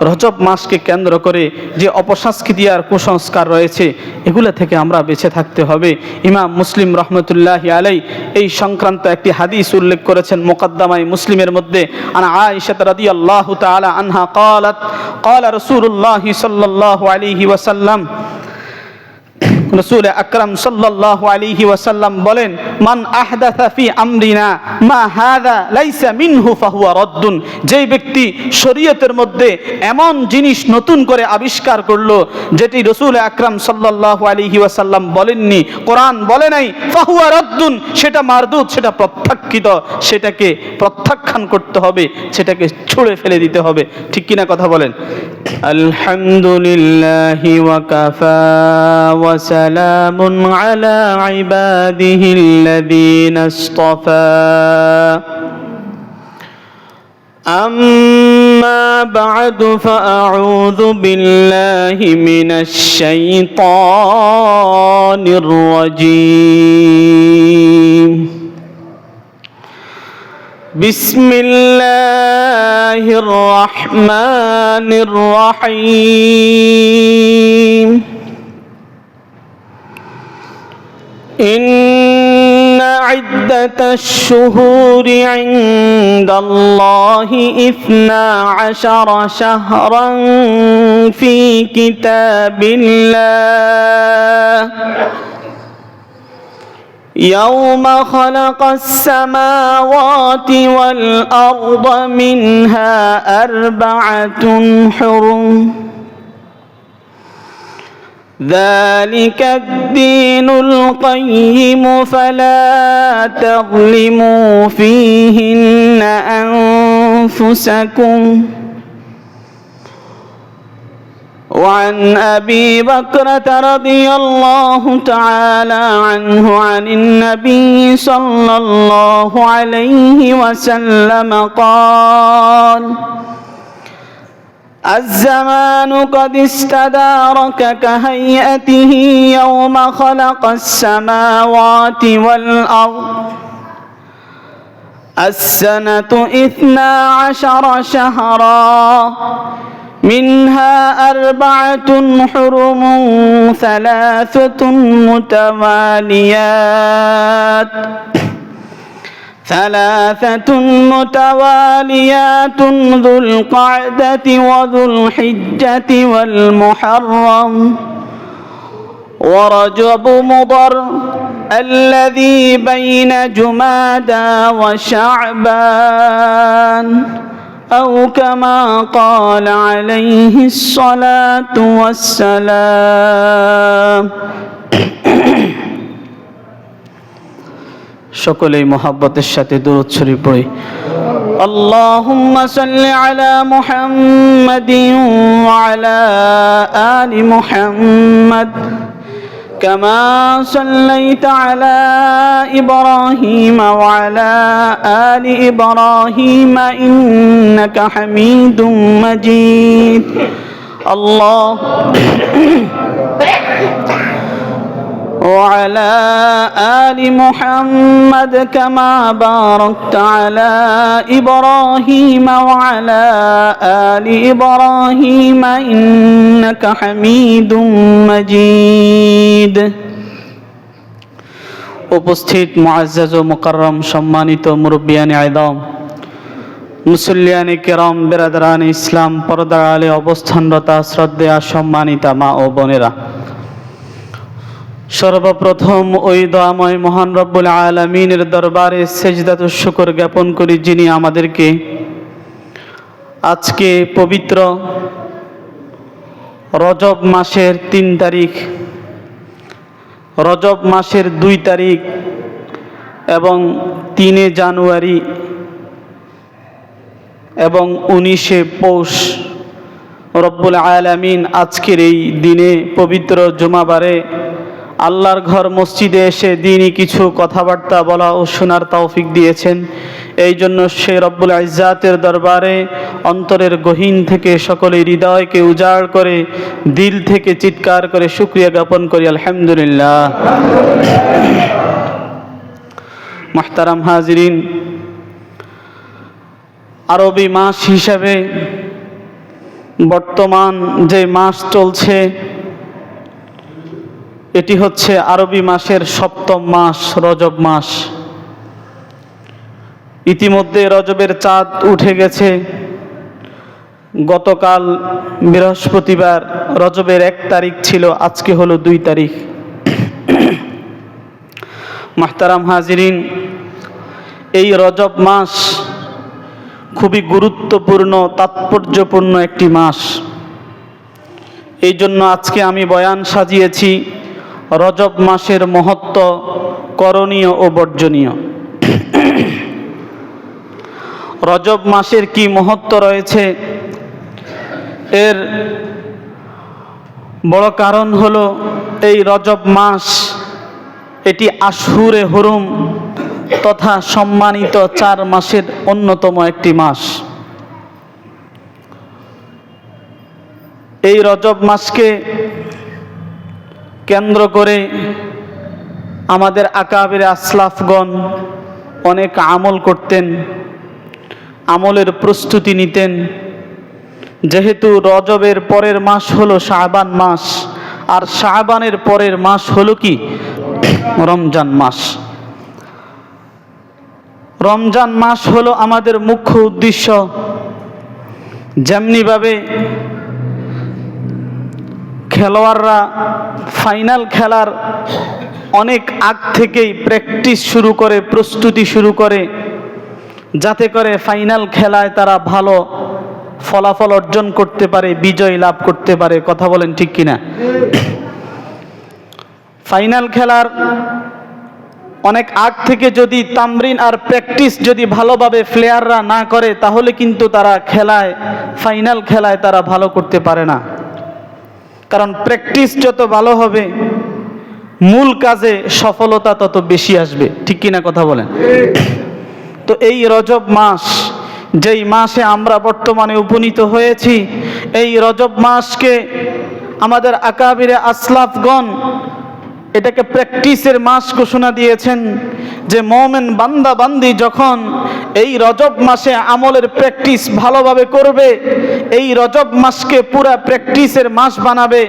রজব মাসকে কেন্দ্র করে যে অপসংস্কৃতি আর কুসংস্কার রয়েছে এগুলো থেকে আমরা বেঁচে থাকতে হবে। ইমাম মুসলিম রহমতুল্লাহি আলাইহি এই সংক্রান্ত একটি হাদিস উল্লেখ করেছেন মুকদ্দমায়ে মুসলিমের মধ্যে। আনা আয়েশা রাদিয়াল্লাহু তাআলা আনহা قالت قال رسول الله صلى الله عليه وسلم, রাসূল আকরাম সাল্লাল্লাহু আলাইহি ওয়াসাল্লাম বলেন, মান আহদাথা ফি আমরিনা মা হাযা লাইসা মিনহু ফাহুয়া রাদ্দুন। যেই ব্যক্তি শরীয়তের মধ্যে এমন জিনিস নতুন করে আবিষ্কার করলো যেটি রাসূল আকরাম সাল্লাল্লাহু আলাইহি ওয়াসাল্লাম বলেননি, কোরআন বলে নাই, ফাহুয়া রাদ্দুন, সেটা মারদুদ, সেটা প্রত্যাখ্যিত, সেটাকে প্রত্যাখ্যান করতে হবে, সেটাকে ছুঁড়ে ফেলে দিতে হবে। ঠিক কিনা কথা বলেন? আলহামদুলিল্লাহি ওয়া কাফা ওয়া সালামুন আলা ইবাদিহিল্লাযীনা ইসতাফা। أما بعد فأعوذ بالله من الشيطان الرجيم. بسم الله الرحمن الرحيم. إن عدة الشهور عند الله 12 شهرا في كتاب الله يوم خلق السماوات والأرض منها 4 حرم ذلك الدين القيم فلا تظلموا فيهن أنفسكم. وعن أبي بكرة رضي الله تعالى عنه عن النبي صلى الله عليه وسلم قال: الزمان قد استدارك كهيئته يوم خلق السماوات والأرض. السنة 12 شهرا منها 4 حرم 3 متواليات ذو القعدة وذو الحجة والمحرم ورجب مضر الذي بين جمادى وشعبان أو كما قال عليه الصلاة والسلام. সকলেই মহব্বতের সাথে দুরূদ শরীফ পড়ি। আল্লাহুম্মা সাল্লি আলা মুহাম্মাদিন ওয়া আলা আলি মুহাম্মাদ কামা সাল্লাইতা আলা ইব্রাহিম ওয়া আলা আলি ইব্রাহিম ইন্নাকা হামিদুম মাজিদ। وعلى آل محمد كما باركت على إبراهيم وعلى آل إبراهيم إنك حميد مجيد. উপস্থিত মুআজ্জাজ ও মুকাররম সম্মানিত মুরব্বিয়ানে আযম, মুসল্লিয়ানে কেরাম, বিরাদরানে ইসলাম, পর্দার আলে অবস্থানরতা শ্রদ্ধেয়া সম্মানিতা মা ও বোনেরা, সর্বপ্রথম ওই দয়াময় মহান রব্বুল আলামিনের দরবারে সেজদাতুশ শুকর জ্ঞাপন করি, যিনি আমাদেরকে আজকে পবিত্র রজব মাসের 3 তারিখ, রজব মাসের 2 তারিখ এবং 3 জানুয়ারি এবং 19 পৌষ রব্বুল আলামিন আজকের এই দিনে পবিত্র জুমাবারে আল্লাহর ঘর মসজিদে এসে দিনই কিছু কথাবার্তা বলা ও শোনার তৌফিক দিয়েছেন। এই জন্য সে রব্বুল ইজ্জাতের দরবারে অন্তরের গহীন থেকে সকলের হৃদয়কে উজাড় করে দিল থেকে চিৎকার করে শুকরিয়া জ্ঞাপন করি, আলহামদুলিল্লাহ। মুহতারাম হাজিরিন, আরবি মাস হিসাবে বর্তমান যে মাস চলছে এটি হচ্ছে আরবি মাসের সপ্তম মাস, রজব মাস। ইতিমধ্যে রজবের চাঁদ উঠে গেছে। গতকাল বৃহস্পতিবার রজবের 1 তারিখ ছিল, আজকে হলো 2 তারিখ। মাহতারাম হাজিরিন, এই রজব মাস খুবই গুরুত্বপূর্ণ, তাৎপর্যপূর্ণ একটি মাস। এই জন্য আজকে আমি বয়ান সাজিয়েছি রজব মাসের মহত্ব, করণীয় ও বর্জনীয়। রজব মাসের কি মহত্ব রয়েছে, এর বড় কারণ হলো এই রজব মাস এটি আশহুরে হুরুম তথা সম্মানিত 4 মাসের অন্যতম একটি মাস। এই রজব মাসকে কেন্দ্র করে আমাদের আকাবিরে আসলাফগণ অনেক আমল করতেন, আমলের প্রস্তুতি নিতেন। যেহেতু রজবের পরের মাস হলো শাবান মাস, আর শাবানের পরের মাস হলো কি রমজান মাস। রমজান মাস হলো আমাদের মুখ্য উদ্দেশ্য। যেমনিভাবে খেলোয়াড়রা ফাইনাল খেলার অনেক আগ থেকেই প্র্যাকটিস শুরু করে, প্রস্তুতি শুরু করে, যাতে করে ফাইনাল খেলায় তারা ভালো ফলাফল অর্জন করতে পারে, বিজয় লাভ করতে পারে। কথা বলেন ঠিক কিনা? ফাইনাল খেলার অনেক আগ থেকে যদি তামরিন আর প্র্যাকটিস যদি ভালোভাবে প্লেয়াররা না করে, তাহলে কিন্তু তারা খেলায়, ফাইনাল খেলায় তারা ভালো করতে পারে না। কারণ প্র্যাকটিস যত ভালো হবে, মূল কাজে সফলতা তত বেশি আসবে। ঠিক কিনা কথা বলেন? তো এই রজব মাস, যেই মাসে আমরা বর্তমানে উপনীত হয়েছি, এই রজব মাসকে আমাদের আকাবিরে আসলাফগণ এটাকে প্র্যাকটিসের মাস ঘোষণা দিয়েছেন। যে মোমেন বান্দা বান্দি যখন এই রজব মাসে আমলের প্র্যাকটিস ভালোভাবে করবে, এই রজব মাসকে পুরা প্র্যাকটিসের মাস বানাবে,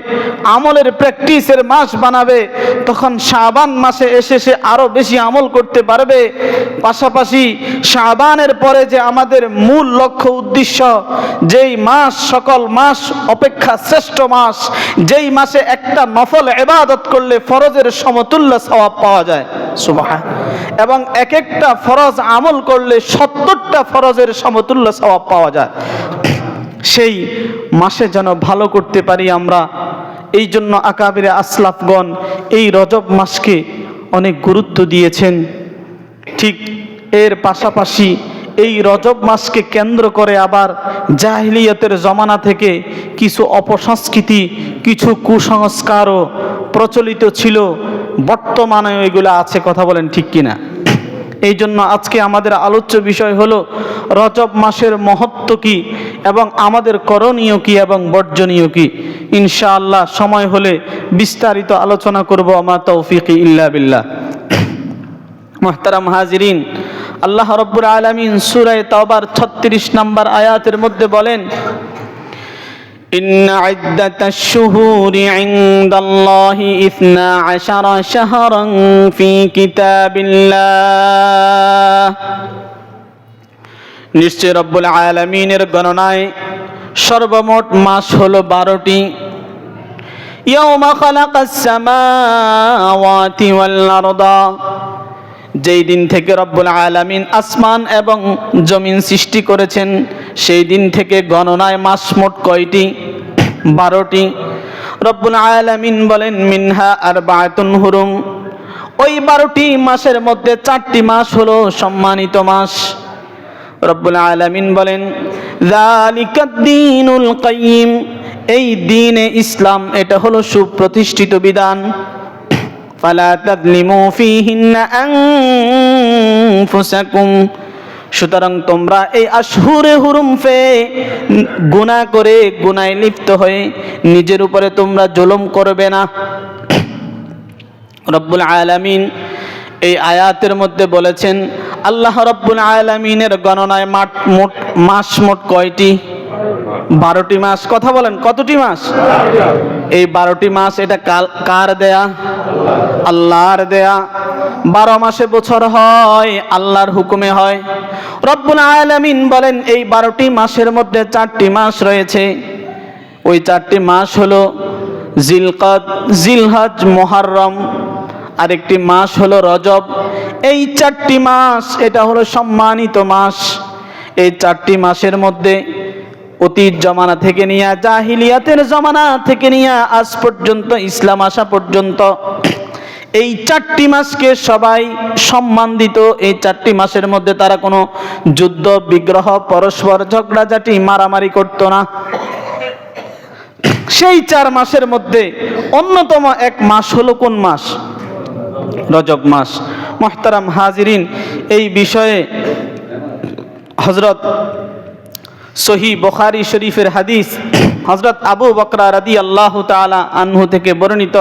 আমলের প্র্যাকটিসের মাস বানাবে, তখন শাবান মাসে এসে সে আরো বেশি আমল করতে পারবে। পাশাপাশি শাবানের পরে যে আমাদের মূল লক্ষ্য উদ্দেশ্য, যেই মাস সকল মাস অপেক্ষা শ্রেষ্ঠ মাস, যেই মাসে একটা নফল ইবাদত করলে ফরজের সমতুল্য সওয়াব পাওয়া যায়, সুবহান, এবং এক একটা ফরজ আমল করলে 70টা ফরজের সমতুল্য সওয়াব পাওয়া যায়। সেই মাসে যেন ভালো করতে পারি আমরা, এই জন্য আকাবিরে আসলাফগণ এই রজব মাসকে অনেক গুরুত্ব দিয়েছেন। ঠিক এর পাশাপাশি এই রজব মাসকে কেন্দ্র করে আবার জাহিলিয়াতের জমানা থেকে কিছু অপসংস্কৃতি, কিছু কুসংস্কারও প্রচলিত ছিল, বর্তমানে এগুলো আছে। কথা বলেন ঠিক কিনা? এই জন্য আজকে আমাদের আলোচ্য বিষয় হলো রজব মাসের মহত্ব কি এবং আমাদের করণীয় কি এবং বর্জনীয় কি। ইনশাআল্লাহ সময় হলে বিস্তারিত আলোচনা করব। আমা তৌফিকি ইল্লা বিল্লাহ। মুহতারাম হাজিরিন, আল্লাহ রাব্বুল আলামিন সূরা তাওবার 36 নম্বর আয়াতের মধ্যে বলেন, ইন্না ইদ্দাতাশ শুহুরি ইনদাল্লাহি 12 শাহরান ফি কিতাবিল্লাহ। নিশ্চয় রব্বুল আলামিনের গণনায় সর্বমোট মাস হলো 12টি। ইয়াওমা খালাকাস সামাওয়াতি ওয়াল আরদা, যেই দিন থেকে রব্বুল আলামিন আসমান এবং জমিন সৃষ্টি করেছেন, সেই দিন থেকে গণনায় মাস মোট কয়টি? 12টি। রব্বুল আলামিন বলেন মিনহা আরবাআতুন হুরুম, ওই 12টি মাসের মধ্যে 4টি মাস হলো সম্মানিত মাস। রব্বুল আলামিন বলেন যালিকাদ দীনুল কাইয়্যিম, এই দ্বীনে ইসলাম এটা হলো সুপ্রতিষ্ঠিত বিধান। ফালা তাযলিমু ফীহিন্না আনফুসাকুম, সুতরাং তোমরা এই আশহুরে হুরুম ফে গুনাহ করে, গুনায় লিপ্ত হয়ে নিজের উপরে তোমরা জুলুম করবে না। রব্বুল আলামিন এই আয়াতের মধ্যে বলেছেন আল্লাহ রব্বুল আলামিনের গণনায় মাস মোট কয়টি? 12টি মাস। কথা বলেন, কতটি মাস? এই 12টি মাস এটা কার দেয়া? আল্লাহর দেয়া। 12 মাসে বছর হয়, আল্লাহর হুকুমে হয়। রব্বুল আলামিন বলেন এই 12টি মাসের মধ্যে 4টি মাস রয়েছে। ওই 4টি মাস হলো জিলকাদ, জিলহজ, মুহররম, আরেকটি মাস হলো রজব। এই 4টি মাস এটা হলো সম্মানিত মাস। এই 4টি মাসের মধ্যে অতীত জমানা থেকে নিয়ে, জাহিলিয়াতের জমানা থেকে নিয়ে আজ পর্যন্ত ইসলাম আসা পর্যন্ত এই 4টি মাসকে সবাই সম্মান দিত। এই 4টি মাসের মধ্যে তারা কোনো যুদ্ধ বিগ্রহ, পরস্পর ঝগড়াঝাটি, মারামারি করতো না। সেই 4 মাসের মধ্যে অন্যতম এক মাস হলো কোন মাস? রজব মাস। মুহতারাম হাজিরিন, এই বিষয়ে হযরত সহিহ বুখারী শরীফের হাদিস হযরত আবু বকর রাদিয়াল্লাহু তাআলা আনহু থেকে বর্ণিত,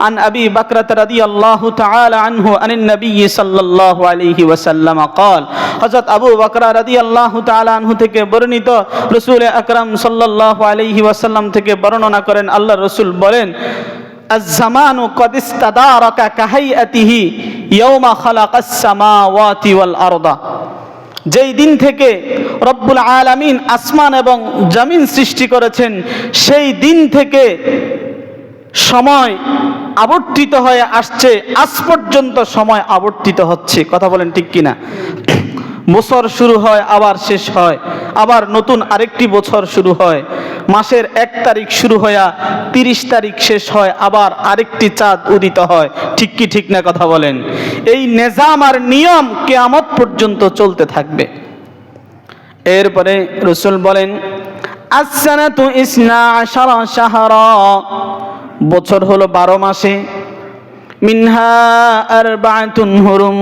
আন আবি বকর রাদিয়াল্লাহু তাআলা আনহু আনিন নবী সাল্লাল্লাহু আলাইহি ওয়াসাল্লাম قال, হযরত আবু বকর রাদিয়াল্লাহু তাআলা আনহু থেকে বর্ণিত, রাসূল আকরাম সাল্লাল্লাহু আলাইহি ওয়াসাল্লাম থেকে বর্ণনা করেন, আল্লাহর রাসূল বলেন, আয-জামানু ক্বাদ ইস্তাদারাকা কাহাইয়াতিহি ইয়াওমা খালাকাস সামাওয়াতি ওয়াল আরদা। যেই দিন থেকে রব্বুল আলামিন আসমান এবং জমিন সৃষ্টি করেছেন, সেই দিন থেকে সময় আবর্তিত হয়ে আসছে, আজ পর্যন্ত সময় আবর্তিত হচ্ছে। কথা বলেন ঠিক কিনা? বছর শুরু হয়, আবার শেষ হয়, আবার নতুন আরেকটি বছর শুরু হয়। মাসের 1 তারিখ শুরু হয়ে 30 তারিখ শেষ হয়, আবার আরেকটি চাঁদ উদিত হয়। ঠিক কি ঠিক না? কথা বলেন। এই নিজাম আর নিয়ম কিয়ামত পর্যন্ত চলতে থাকবে। এরপরে রাসূল বলেন, আস-সানাতু 12 শাহরা, বছর হলো 12 মাসে, মিনহা আরবাআতুন হুরুম,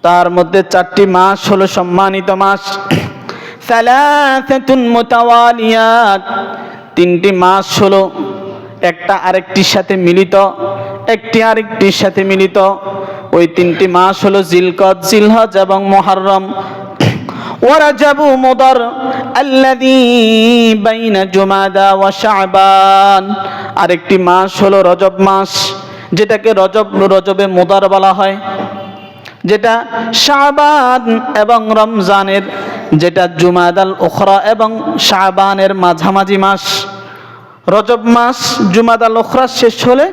তার মধ্যে 4টি মাস হলো সম্মানিত মাস। সালাসাতুন মুতাওয়ালিয়াত, 3টি মাস হলো একটা আরেকটির সাথে মিলিত, একটি আরেকটির সাথে মিলিত। ওই 3টি মাস হলো জিলকদ, জিলহজ এবং মুহররম। ওয়া রাজাবু মুদার আল্লাযী বাইনা জুমাদা ওয়া শাবান, আরেকটি মাস হলো রজব মাস, যেটাকে রজবে মুদার বলা হয়, যেটা শাবান এবং রমজানের, যেটা জুমাদাল উখরা এবং শাবানের মাঝামাঝি মাস। রজব মাস জুমাদাল উখরা শেষ হলে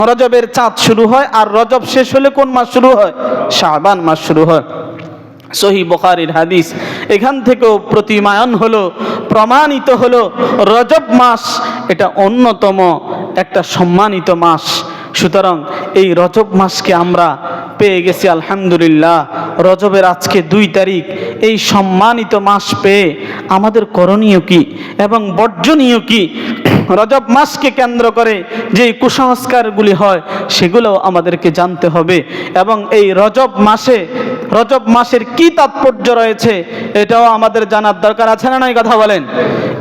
রজবের চাঁদ শুরু হয়, আর রজব শেষ হলে কোন মাস শুরু হয়? শাবান মাস শুরু হয়। সহিহ বুখারীর হাদিস। এখান থেকেও প্রতিমায়ন হলো, প্রমাণিত হলো, রজব মাস এটা অন্যতম একটা সম্মানিত মাস। সুতরাং এই রজব মাসকে আমরা পেয়ে গেছি আলহামদুলিল্লাহ। রজবের আজকে 2 তারিখ, এই সম্মানিত মাস পেয়ে আমাদের করণীয় কি এবং বর্জনীয় কি? রজব মাসকে কেন্দ্র করে যে কুসংস্কারগুলি হয় সেগুলোও আমাদেরকে জানতে হবে, এবং এই রজব মাসের কি তাৎপর্য রয়েছে এটাও আমাদের জানার দরকার আছে না নাই? কথা বলেন।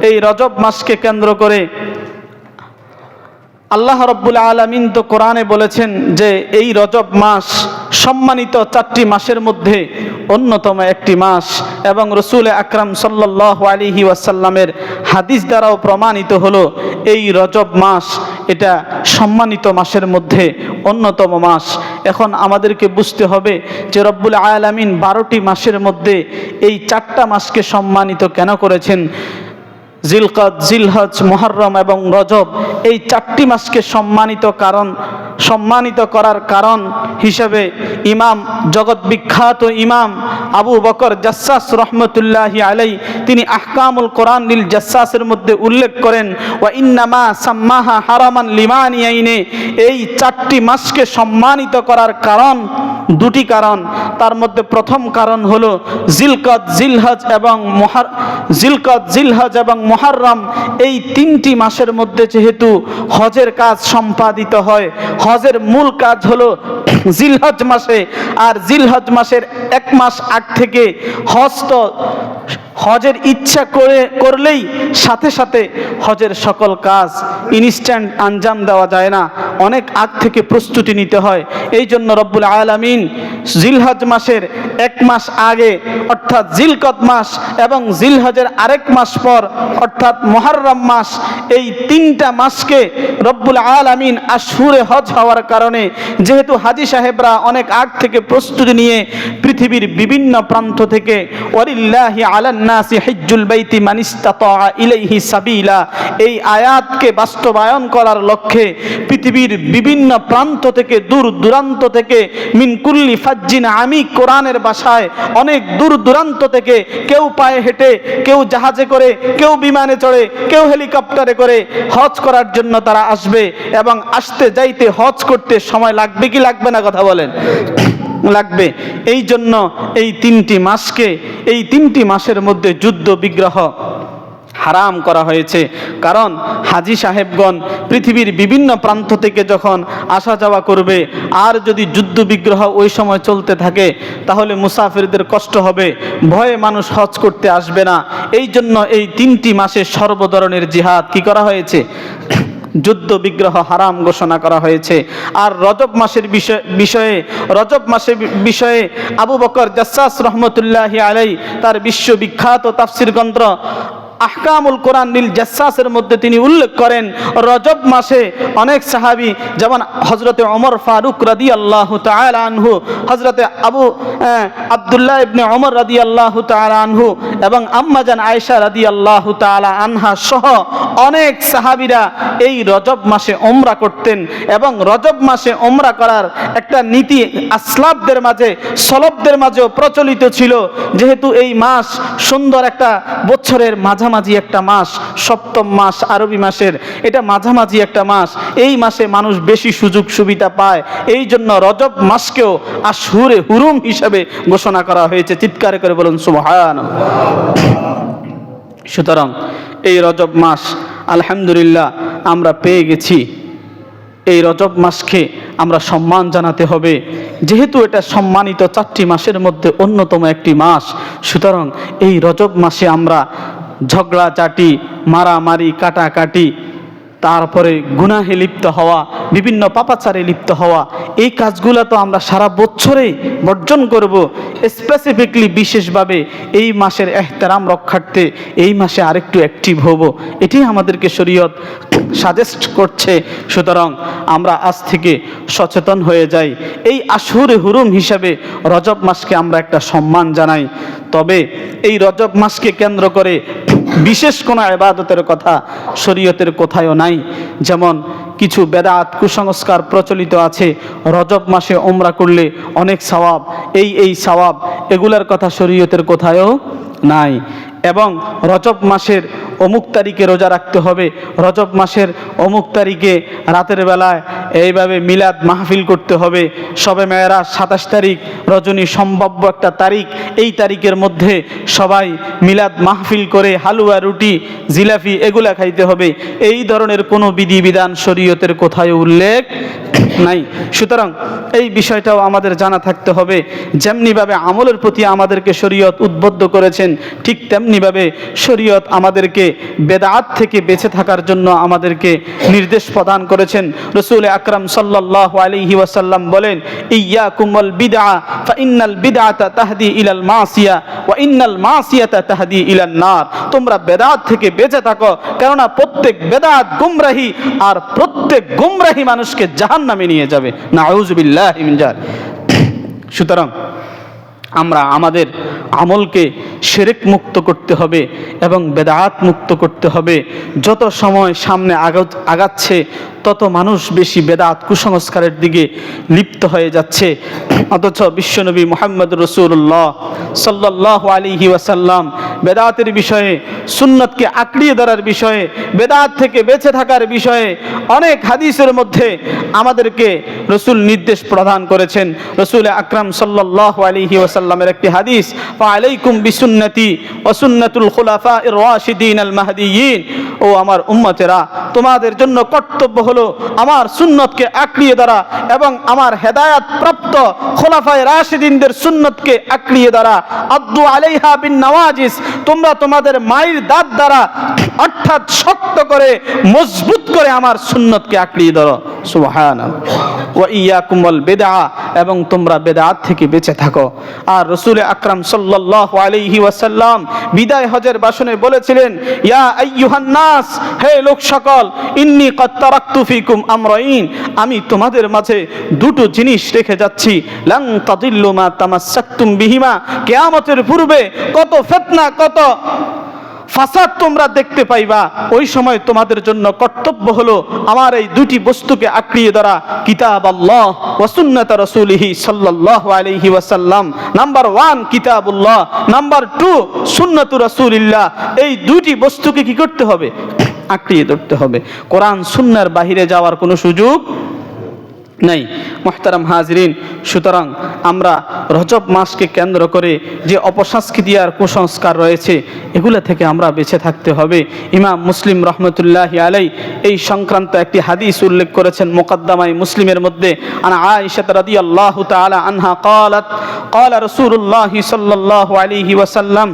এই রজব মাসকে কেন্দ্র করে আল্লাহ রাব্বুল আলামিন তো কোরআনে বলেছেন যে এই রজব মাস সম্মানিত 4টি মাসের মধ্যে অন্যতম একটি মাস, এবং রাসূল আকরাম সাল্লাল্লাহু আলাইহি ওয়াসাল্লামের হাদিস দ্বারাও প্রমাণিত হলো এই রজব মাস এটা সম্মানিত মাসের মধ্যে অন্যতম মাস। এখন আমাদেরকে বুঝতে হবে যে রব্বুল আলামিন 12টি মাসের মধ্যে এই 4টা মাসকে সম্মানিত কেন করেছেন। জিলকদ, জিলহজ, মুহররম এবং রজব, এই 4টি মাসকে সম্মানিত করার কারণ হিসেবে ইমাম, জগৎ বিখ্যাত ইমাম আবু বকর জাসসাস রহমতুল্লাহি আলাই, তিনি আহকামুল কোরআন লিল জাসসাসের মধ্যে উল্লেখ করেন, ওয়া ইন্নামা সাম্মাহা হারামান লিমানিয়াইনে, এই 4টি মাসকে সম্মানিত করার কারণ 2টি কারণ। তার মধ্যে প্রথম কারণ হলো জিলকদ, জিলহজ এবং মুহররম, এই 3টি মাসের মধ্যে যেহেতু হজের কাজ সম্পাদিত হয়, হজের মূল কাজ হলো জিলহজ মাসে, আর জিলহজ মাসের 1 মাস আগ থেকে হজের ইচ্ছা করলেই সাথে সাথে হজের সকল কাজ ইনস্ট্যান্ট আঞ্জাম দেওয়া যায় না, অনেক আগ থেকে প্রস্তুতি নিতে হয়। এই জন্য রব্বুল আলামিন জিলহজ মাসের 1 মাস আগে অর্থাৎ জিলকদ মাস এবং জিলহজের আরেক মাস পর অর্থাৎ মুহররম মাস, এই 3টা মাসকে রব্বুল আলামিন আশহুরে হজ হওয়ার কারণে যেহেতু হাজী সাহেবরা অনেক আগ থেকে প্রস্তুতি নিয়ে পৃথিবীর বিভিন্ন প্রান্ত থেকে ওয়ালিল্লাহি আলান নাসি হিজ্জুল বাইতি মান ইসতাতা ইলাইহি সাবিলা এই আয়াতকে বাস্তবায়ন করার লক্ষ্যে পৃথিবীর বিভিন্ন প্রান্ত থেকে দূর দূরান্ত থেকে মিন কুল্লি ফাজ্জিন আমিক, কোরআনের ভাষায় অনেক দূর দূরান্ত থেকে কেউ পায়ে হেঁটে, কেউ জাহাজে করে, কেউ বিমানে চড়ে, কেউ হেলিকপ্টারে করে হজ করার জন্য তারা আসবে এবং আসতে যাইতে হজ করতে সময় লাগবে কি লাগবে না, কথা বলেন? লাগবে। এই জন্য এই 3টি মাসের মধ্যে যুদ্ধ বিগ্রহ হারাম করা হয়েছে। কারণ হাজী সাহেবগণ পৃথিবীর বিভিন্ন প্রান্ত থেকে যখন আসা যাওয়া করবে, আর যদি যুদ্ধ বিগ্রহ ওই সময় চলতে থাকে তাহলে মুসাফিরদের কষ্ট হবে, ভয়ে মানুষ হজ করতে আসবে না। এই জন্য এই 3টি মাসে সর্বধরনের জিহাদ কি করা হয়েছে? যুদ্ধ বিগ্রহ হারাম ঘোষণা করা হয়েছে। আর রজব মাসের বিষয়ে আবু বকর জাসসাস রহমতুল্লাহি আলাইহি তার বিশ্ববিখ্যাত তাফসীর গ্রন্থ আহকামুল কোরআন নীল জাসসাসের মধ্যে তিনি উল্লেখ করেন, রজব মাসে অনেক সাহাবী যেমন হযরতে ওমর ফারুক রাদিয়াল্লাহু তাআলা আনহু, হযরতে আব্দুল্লাহ ইবনে ওমর রাদিয়াল্লাহু তাআলা আনহু এবং আম্মা জান আয়েশা রাদিয়াল্লাহু তাআলা আনহা সহ অনেক সাহাবীরা এই রজব মাসে ওমরা করতেন। এবং রজব মাসে ওমরা করার একটা নীতি আসলাফদের মাঝে, সলফদের মাঝেও প্রচলিত ছিল। যেহেতু এই মাস সুন্দর একটা বছরের মাঝামাঝি একটা মাস, 7ম মাস আরবি মাসের, এটা মাঝামাঝি একটা মাস, এই মাসে মানুষ বেশি সুযোগ সুবিধা পায়। এই জন্য রজব মাসকেও আশহুরে হুরুম হিসাবে ঘোষণা করা হয়েছে। চিৎকার করে বলুন সুবহানাল্লাহ। সুতরাং এই রজব মাস আলহামদুলিল্লাহ আমরা পেয়ে গেছি। এই রজব মাসকে আমরা সম্মান জানাতে হবে, যেহেতু এটা সম্মানিত 4টি মাসের মধ্যে অন্যতম একটি মাস। সুতরাং এই রজব মাসে আমরা ঝগড়াঝাটি, মারামারি, কাটাকাটি, তারপরে গুনাহে লিপ্ত হওয়া, বিভিন্ন পাপাচারে লিপ্ত হওয়া, এই কাজগুলো তো আমরা সারা বছরে বর্জন করব। স্পেসিফিকলি বিশেষভাবে এই মাসের এহতেরাম রক্ষার্থে এই মাসে আরেকটু অ্যাক্টিভ হব, এটি আমাদেরকে শরীয়ত সাজেস্ট করছে। সুতরাং আমরা আজ থেকে সচেতন হয়ে যাই, এই আশহুরে হুরুম হিসাবে রজব মাসকে আমরা একটা সম্মান জানাই। তবে এই রজব মাসকে কেন্দ্র করে বিশেষ কোনো ইবাদতের কথা শরীয়তের কোথায়ও নাই। যেমন কিছু বেদাত, কুসংস্কার প্রচলিত আছে, রজব মাসে ওমরা করলে অনেক সওয়াব, এই সওয়াব, এগুলার কথা শরীয়তের কোথায়ও নাই। এবং রজব মাসের অমুক তারিখে রোজা রাখতে হবে, রজব মাসের অমুক তারিখে রাতের বেলায় এইভাবে মিলাদ মাহফিল করতে হবে, শবে মেরাজ 27 তারিখ রজনী সম্ভাব্য একটা তারিখ, এই তারিখের মধ্যে সবাই মিলাদ মাহফিল করে হালুয়া, রুটি, জিলাপি এগুলা খাইতে হবে, এই ধরনের কোনো বিধিবিধান শরীয়তের কোথায় উল্লেখ নাই। সুতরাং এই বিষয়টাও আমাদের জানা থাকতে হবে। যেমনিভাবে আমলের প্রতি আমাদেরকে শরীয়ত উদ্বুদ্ধ করেছেন, ঠিক তেমনিভাবে শরীয়ত আমাদেরকে বেদাত থেকে বেঁচে থাকার জন্য আমাদেরকে নির্দেশ প্রদান করেছেন। রাসূল আকরাম সাল্লাল্লাহু আলাইহি ওয়াসাল্লাম বলেন, ইয়াকুম ওয়াল বিদআ ফা ইন্নাল বিদআতা তাহদি ইলাল মাসিয়া ওয়া ইন্নাল মাসিয়াতা তাহদি ইলান নার। তোমরা বেদাত থেকে বেঁচে থাকো, কেননা প্রত্যেক বেদাত গুমরাহি, আর প্রত্যেক গুমরাহি মানুষকে জাহান্নামে নিয়ে যাবে। নাউযুবিল্লাহি মিন যালিক। সুতরাং আমরা আমাদের আমলকে শিরক মুক্ত করতে হবে এবং বেদাত মুক্ত করতে হবে। যত সময় সামনে আগাচ্ছে তত মানুষ বেশি বেদাত, কুসংস্কারের দিকে লিপ্ত হয়ে যাচ্ছে। অথচ বিশ্বনবী মুহাম্মদ রাসূলুল্লাহ সাল্লাল্লাহু আলাইহি ওয়াসাল্লাম বেদাতের বিষয়ে, সুন্নতকে আঁকড়িয়ে ধরার বিষয়ে, বেদাত থেকে বেঁচে থাকার বিষয়ে অনেক হাদিসের মধ্যে আমাদেরকে রাসূল নির্দেশ প্রদান করেছেন। রাসূল আকরাম সাল্লাল্লাহু আলাইহি ওয়াসাল্লাম সাল্লামের একটি হাদিস, ফাআলাইকুম বিসুন্নতি ওয়া সুন্নাতুল খুলাফাইর রাশিদিন আল মাহদিয়িন, ও আমার উম্মতেরা, তোমাদের জন্য কর্তব্য হলো আমার সুন্নতকে আঁকড়িয়ে ধরা এবং আমার হেদায়েত প্রাপ্ত খোলাফায়ে রাশিদিনদের সুন্নতকে আঁকড়িয়ে ধরা। আদ্দু আলাইহা বিন নওয়াজিস, তোমরা তোমাদের মায়ের দাঁত দ্বারা অর্থাৎ শক্ত করে মজবুত করে আমার সুন্নতকে আঁকড়িয়ে ধরো। সুবহানাল্লাহ। ওয়া ইয়াকুম ওয়াল বিদআ, এবং তোমরা বেদাত থেকে বেঁচে থাকো। আর রাসূল আকরাম সাল্লাল্লাহু আলাইহি ওয়াসাল্লাম বিদায় হজের ভাষণে বলেছিলেন, ইয়া আইয়ুহান নাস, হে লোক সকল, ইন্নী ক্বাদ তারাকতু ফীকুম আমরাইন, আমি তোমাদের মাঝে দুটো জিনিস রেখে যাচ্ছি, লান তাদিল্লু মা তামাসসাকতুম বিহিমা, কিয়ামতের পূর্বে কত ফিতনা কত ফাসাদ তোমরা দেখতে পাইবা, ওই সময় তোমাদের জন্য কর্তব্য হলো আমার এই দুটি বস্তুকে আঁকড়িয়ে ধরা, কিতাব আল্লাহ ওয়া সুন্নাত রাসূলিহি সাল্লাল্লাহু আলাইহি ওয়াসাল্লাম। নাম্বার 1 কিতাবুল্লাহ, নাম্বার 2 সুন্নাতু রাসূলিল্লাহ। এই দুটি বস্তুকে কি করতে হবে? আঁকড়িয়ে ধরতে হবে। কোরআন সুন্নাহর বাহিরে যাওয়ার কোনো সুযোগ নাই। মুহতারাম হাজিরিন, সুতরাং আমরা রজব মাসকে কেন্দ্র করে যে অপসংস্কৃতি আর কুসংস্কার রয়েছে এগুলো থেকে আমরা বেঁচে থাকতে হবে। ইমাম মুসলিম রহমতুল্লাহি আলাই এই সংক্রান্ত একটি হাদিস উল্লেখ করেছেন মুকদ্দমায়ে মুসলিমের মধ্যে। আন আয়েশা রাদিয়াল্লাহু তাআলা আনহা ক্বালাত ক্বালা রাসূলুল্লাহি সাল্লাল্লাহু আলাইহি ওয়াসাল্লাম,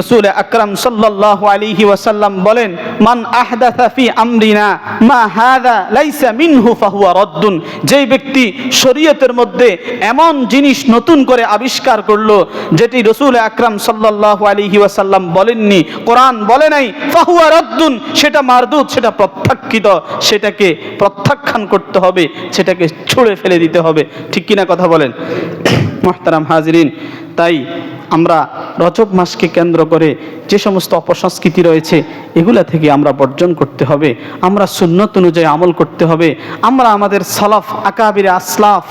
রাসূল আকরাম সাল্লাল্লাহু আলাইহি ওয়াসাল্লাম বলেন, মান আহদাথা ফি আমরিনা মা হাযা লাইসা মিনহু ফাহুয়া রাদ্দুন, যেই ব্যক্তি শরীয়তের মধ্যে এমন জিনিস নতুন করে আবিষ্কার করলো যেটি রাসূল আকরাম সাল্লাল্লাহু আলাইহি ওয়াসাল্লাম বলেননি, কোরআন বলে নাই, ফাহুয়া রাদ্দুন, সেটা মারদুদ, সেটা প্রত্যাখ্যাত, সেটাকে প্রত্যাখ্যান করতে হবে, সেটাকে ছুঁড়ে ফেলে দিতে হবে। ঠিক কিনা কথা বলেন মুহতারাম হাজিরিন? তাই আমরা রজব মাসকে কেন্দ্র করে যে সমস্ত অপসংস্কৃতি রয়েছে এগুলা থেকে আমরা বর্জন করতে হবে, আমরা সুন্নত অনুযায়ী আমল করতে হবে। আমরা আমাদের সালাফ আকাবিরে আসলাফ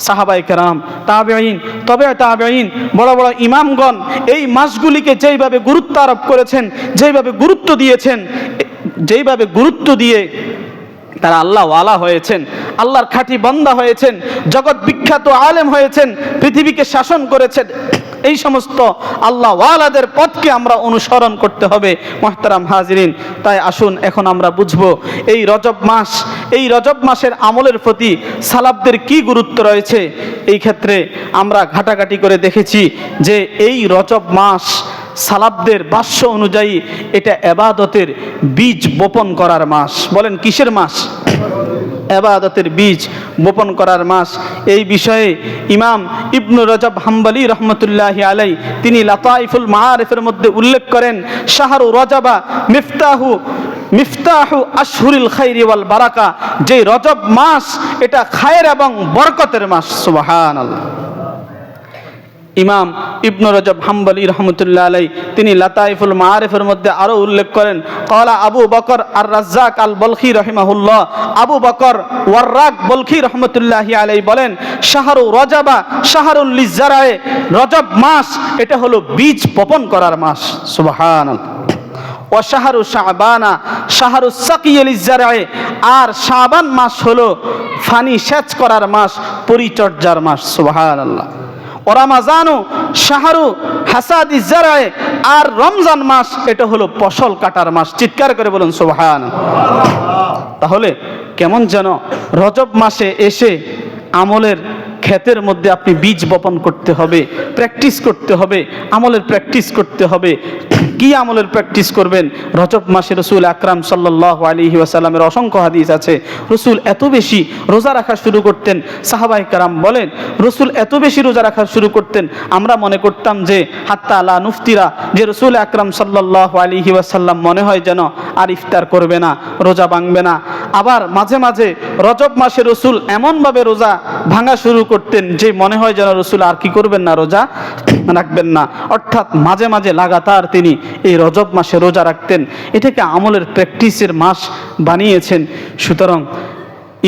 সাহাবায়ে কেরাম তাবেঈন তবে তাবেঈন বড় বড় ইমামগণ এই মাসগুলিকে যেইভাবে গুরুত্ব আরোপ করেছেন, যেইভাবে গুরুত্ব দিয়েছেন, যেইভাবে গুরুত্ব দিয়ে তারা আল্লাহ ওয়ালা হয়েছেন, আল্লাহর খাঁটি বান্দা হয়েছেন, জগৎ বিখ্যাত আলেম হয়েছেন, পৃথিবীকে শাসন করেছেন, এই সমস্ত আল্লাহ ওয়ালাদের পথকে আমরা অনুসরণ করতে হবে মুহতারাম হাজিরিন। তাই আসুন এখন আমরা বুঝবো এই রজব মাস, এই রজব মাসের আমলের প্রতি সালাফদের কি গুরুত্ব রয়েছে। এই ক্ষেত্রে আমরা ঘাটাঘাটি করে দেখেছি যে এই রজব মাস সালাফদের ভাষ্য অনুযায়ী এটা ইবাদতের বীজ বপন করার মাস। বলেন কিসের মাস? ইবাদতের বীজ বপন করার মাস। এই বিষয়ে ইমাম ইবনু রজব হাম্বলি রহমতুল্লাহি আলাই তিনি লাতাইফুল মাআরিফের মধ্যে উল্লেখ করেন, শাহরু রজবা মিফতাহু আশহুরিল খাইরি ওয়াল বারাকা, যে রজব মাস এটা খায়ের এবং বরকতের মাস। সুবহানাল্লাহ। ইমাম ইবনু রজব হাম্বলি রহমতুল্লাহ আলাই তিনি লাতাইফুল মাআরিফের মধ্যে আরো উল্লেখ করেন, ক্বালা আবু বকর আর রাজ্জাক আল বলখি রাহিমাহুল্লাহ, আবু বকর ওয়াররাক বলখি রহমতুল্লাহি আলাই বলেন, শাহরু রজবা শাহরুল লিজারায়ে, রজব মাস এটা হলো বীজ বপন করার মাস। সুবহানাল্লাহ। ও শাহরু শাবানা শাহরু সাকিয়িল লিজারায়ে, আর শাবান মাস হলো ফানি সেচ করার মাস, পরিচর্যার মাস। সুবহানাল্লাহ। ও রমাজানু শাহরু হাসাদি জারায়ে, আর রমজান মাস এটা হলো ফসল কাটার মাস। চিৎকার করে বলুন সুবহানাল্লাহ। তাহলে কেমন যেন রজব মাসে এসে আমলের ক্ষেতের মধ্যে আপনি বীজ বপন করতে হবে, প্র্যাকটিস করতে হবে, আমলের প্র্যাকটিস করতে হবে। কি আমলের প্র্যাকটিস করবেন? রজব মাসে রাসূল আকরাম সাল্লাল্লাহু আলাইহি ওয়াসাল্লামের অসংখ্য হাদিস আছে। রাসূল এত বেশি রোজা রাখা শুরু করতেন, সাহাবায়ে কেরাম বলেন রাসূল এত বেশি রোজা রাখা শুরু করতেন, আমরা মনে করতাম যে হাত্তা লা নুফতিরা, যে রাসূল আকরাম সাল্লাল্লাহু আলাইহি ওয়াসাল্লাম মনে হয় যেন আর ইফতার করবে না, রোজা ভাঙবে না। আবার মাঝে মাঝে রজব মাসে রাসূল এমনভাবে রোজা ভাঙা শুরু করতেন যে মনে হয় যেন রাসূল আর কি করবেন না, রোজা রাখবেন না। অর্থাৎ মাঝে মাঝে লাগাতার তিনি এই রজব মাসে রোজা রাখতেন। এটাকে আমলের প্র্যাকটিসের মাস বানিয়েছেন। সুতরাং